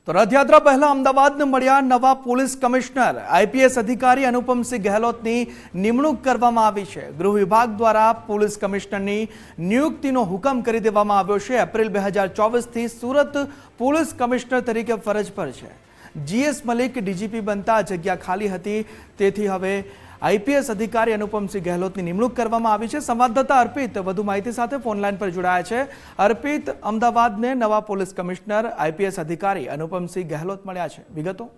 તો રથયાત્રા પહેલા અમદાવાદને મળ્યા નવા પોલીસ કમિશનર આઈપીએસ અધિકારી અનુપમસિંહ ગેહલોતની નિમણૂક કરવામાં આવી છે। ગૃહ વિભાગ દ્વારા પોલીસ કમિશનરની નિયુક્તિનો હુકમ કરી દેવામાં આવ્યો છે। એપ્રિલ 2024 થી સુરત પોલીસ કમિશનર તરીકે ફરજ પર છે। જીએસ મલિક ડીજીપી બનતા જગ્યા ખાલી હતી, તેથી હવે આઈપીએસ અધિકારી અનુપમસિંહ ગેહલોતની નિમણૂક કરવામાં આવી છે। સંવાદદાતા અર્પિત વધુ માહિતી સાથે ફોનલાઈન પર જોડાયા છે। અર્પિત, અમદાવાદને નવા પોલીસ કમિશનર આઈપીએસ અધિકારી અનુપમસિંહ ગેહલોત મળ્યા છે, વિગતો?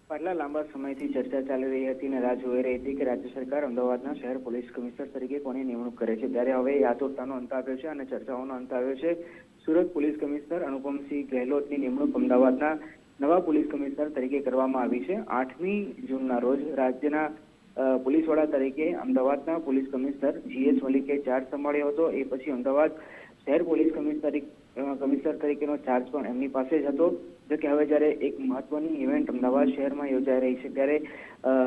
પાછલા લાંબા સમયથી ચર્ચા ચાલી રહી હતી અને રાહ જોઈ રહી હતી કે રાજ્ય સરકાર અમદાવાદના શહેર પોલીસ કમિશનર તરીકે કોની નિમણૂક કરે છે, ત્યારે હવે આતુરતાનો અંત આવ્યો છે અને ચર્ચાઓનો અંત આવ્યો છે। સુરત પોલીસ કમિશનર અનુપમસિંહ ગેહલોતની નિમણૂક અમદાવાદના નવા પોલીસ કમિશનર તરીકે કરવામાં આવી છે। 8મી જૂનના રોજ રાજ્યના પોલીસ વડા તરીકે અમદાવાદના પોલીસ કમિશનર જીએસ મલિકે ચાર્જ સંભાળ્યો હતો। એ પછી અમદાવાદ શહેર પોલીસ કમિશનર તરીકેનો ચાર્જ પણ એમની પાસે જ હતો। જો કે હવે જ્યારે એક મહત્વની ઇવેન્ટ અમદાવાદ શહેરમાં યોજાઈ રહી છે, ત્યારે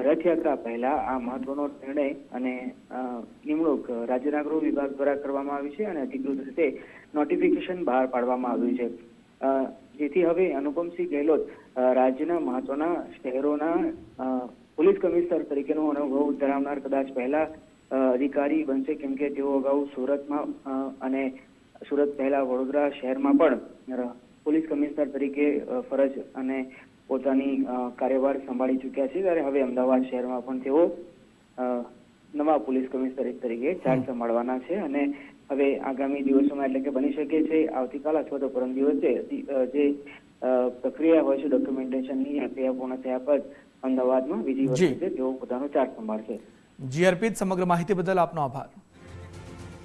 રથયાત્રા પહેલા આ મહત્વનો નિર્ણય અને નિમણૂક રાજ્યના ગૃહ વિભાગ દ્વારા કરવામાં આવી છે અને અધિકૃત રીતે નોટિફિકેશન બહાર પાડવામાં આવ્યું છે, જેથી હવે અનુપમસિંહ ગેહલોત રાજ્યના મહત્વના શહેરોના પોલીસ કમિશનર તરીકેનો અનુભવ ધરાવનાર કદાચ પહેલા અધિકારી બનશે, કેમ કે તેઓ અગાઉ સુરતમાં અને સુરત પહેલા વડોદરા શહેરમાં પણ પોલીસ કમિશનર તરીકે ફરજ અને પોતાની કાર્યભાર સંભાળી ચૂક્યા છે। ત્યારે હવે અમદાવાદ શહેરમાં પણ તેઓ નવા પોલીસ કમિશનર તરીકે ચાર્જ સંભાળવાના છે અને હવે આગામી દિવસોમાં, એટલે કે બની શકે છે આવતીકાલ અથવા તો પરમ દિવસે જે પ્રક્રિયા હોય છે ડોક્યુમેન્ટેશનની પ્રક્રિયા પૂર્ણ થયા બાદ અમદાવાદમાં બીજી વખતે તેઓ પોતાનો ચાર્જ સંભાળશે। જી અર્પિત, સમગ્ર માહિતી બદલ આપનો આભાર।